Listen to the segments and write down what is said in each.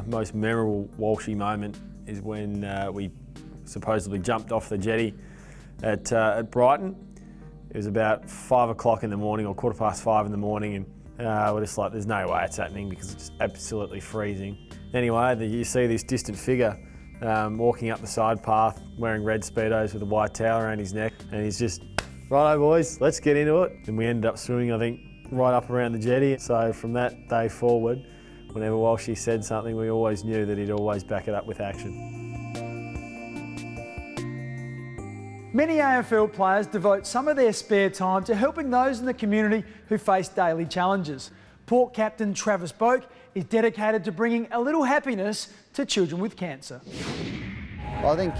most memorable Walshy moment is when we supposedly jumped off the jetty at Brighton. It was about 5 o'clock in the morning, or 5:15 in the morning, and we're just like, there's no way it's happening because it's just absolutely freezing. Anyway, you see this distant figure walking up the side path wearing red Speedos with a white towel around his neck, and he's just, righto boys, let's get into it. And we ended up swimming, I think, right up around the jetty. So from that day forward, whenever Walshy said something, we always knew that he'd always back it up with action. Many AFL players devote some of their spare time to helping those in the community who face daily challenges. Port captain Travis Boak is dedicated to bringing a little happiness to children with cancer. I think,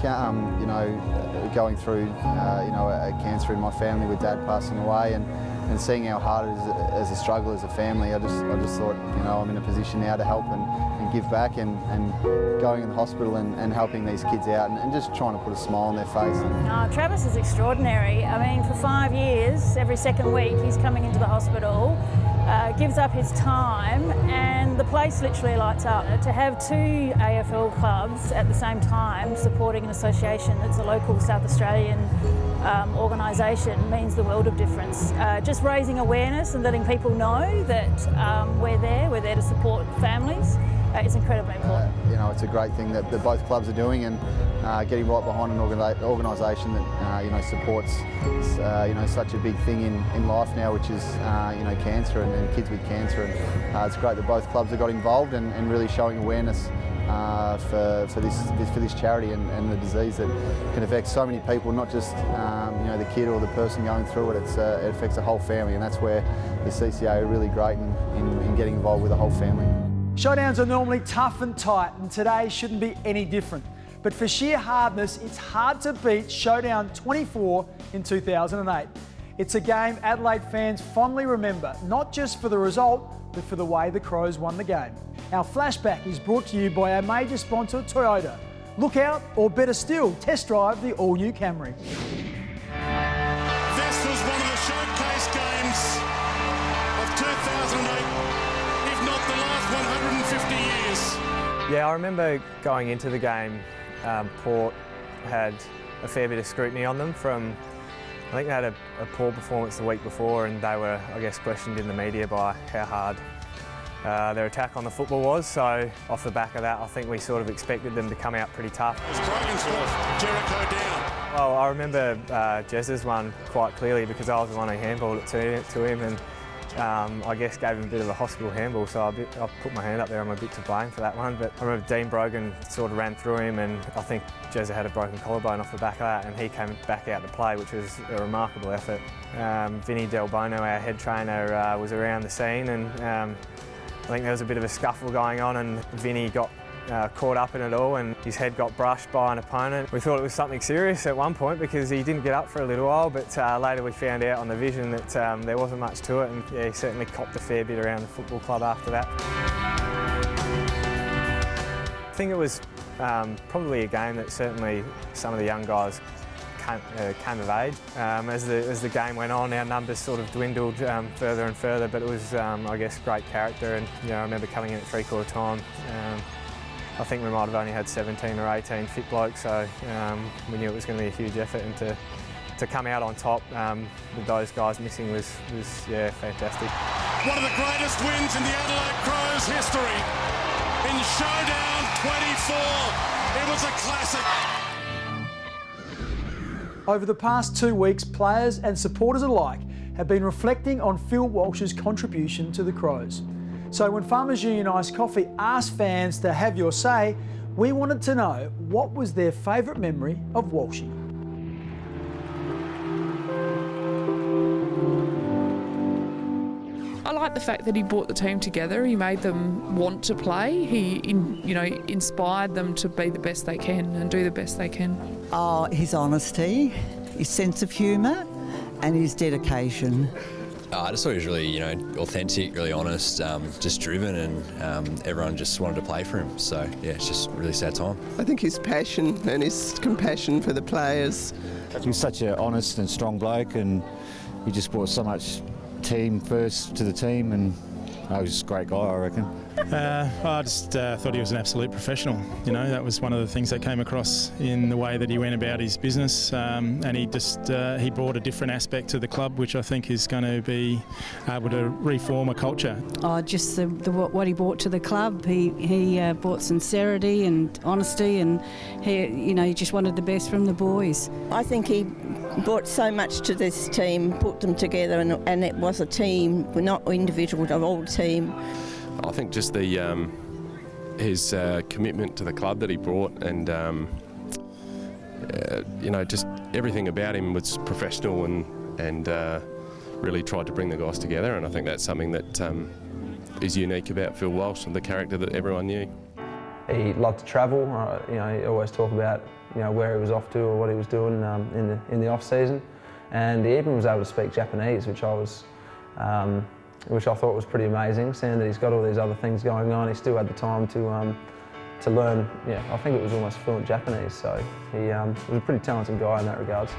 going through, a cancer in my family with Dad passing away and seeing how hard it is as a struggle as a family, I just thought, I'm in a position now to help and give back and going in the hospital and helping these kids out and just trying to put a smile on their face. Travis is extraordinary. I mean, for 5 years, every second week, he's coming into the hospital, gives up his time, and the place literally lights up. To have two AFL clubs at the same time supporting an association that's a local South Australian organisation means the world of difference. Just raising awareness and letting people know that we're there to support families. It's incredibly important. It's a great thing that both clubs are doing, and getting right behind an organisation that supports such a big thing in life now, which is cancer and kids with cancer. And it's great that both clubs have got involved and really showing awareness for this charity and the disease that can affect so many people, not just the kid or the person going through it. It affects the whole family, and that's where the CCA are really great in getting involved with the whole family. Showdowns are normally tough and tight, and today shouldn't be any different. But for sheer hardness, it's hard to beat Showdown 24 in 2008. It's a game Adelaide fans fondly remember, not just for the result, but for the way the Crows won the game. Our flashback is brought to you by our major sponsor, Toyota. Look out, or better still, test drive the all-new Camry. This was one of the showcase games of 2008. If not the last 150 years. Yeah, I remember going into the game, Port had a fair bit of scrutiny on them from, I think they had a poor performance the week before, and they were, I guess, questioned in the media by how hard their attack on the football was. So off the back of that, I think we sort of expected them to come out pretty tough. It's Dragonsworth, Jericho down. Well, I remember Jez's one quite clearly because I was the one who handballed it to him, and I guess gave him a bit of a hospital handball, so I put my hand up there. I'm a bit to blame for that one, but I remember Dean Brogan sort of ran through him, and I think Jezza had a broken collarbone off the back of that, and he came back out to play, which was a remarkable effort. Vinny Del Bono, our head trainer, was around the scene, and I think there was a bit of a scuffle going on, and Vinny got caught up in it all, and his head got brushed by an opponent. We thought it was something serious at one point because he didn't get up for a little while, but later we found out on the vision that there wasn't much to it, and yeah, he certainly copped a fair bit around the football club after that. I think it was probably a game that certainly some of the young guys came of age. As the game went on, our numbers sort of dwindled further and further, but it was, I guess, great character, and I remember coming in at three-quarter time. I think we might have only had 17 or 18 fit blokes, so we knew it was going to be a huge effort, and to come out on top with those guys missing was fantastic. One of the greatest wins in the Adelaide Crows history. In Showdown 24, it was a classic. Over the past 2 weeks, players and supporters alike have been reflecting on Phil Walsh's contribution to the Crows. So when Farmers Union Iced Coffee asked fans to have your say, we wanted to know what was their favourite memory of Walshy. I like the fact that he brought the team together. He made them want to play. He, inspired them to be the best they can and do the best they can. Oh, his honesty, his sense of humour, and his dedication. I just thought he was really, authentic, really honest, just driven, and everyone just wanted to play for him. So, yeah, it's just a really sad time. I think his passion and his compassion for the players. He was such an honest and strong bloke, and he just brought so much team first to the team, and he was just a great guy, I reckon. I just thought he was an absolute professional. You know, that was one of the things that came across in the way that he went about his business, and he just he brought a different aspect to the club, which I think is going to be able to reform a culture. Just what he brought to the club. He brought sincerity and honesty, and he just wanted the best from the boys. I think he brought so much to this team, put them together, and it was a team, not individuals, a whole team. I think just his commitment to the club that he brought, and just everything about him was professional and really tried to bring the guys together. And I think that's something that is unique about Phil Walsh and the character that everyone knew. He loved to travel. He always talked about where he was off to or what he was doing in the off season, and he even was able to speak Japanese, which I thought was pretty amazing. Seeing that he's got all these other things going on, he still had the time to learn. I think it was almost fluent Japanese. So he was a pretty talented guy in that regards.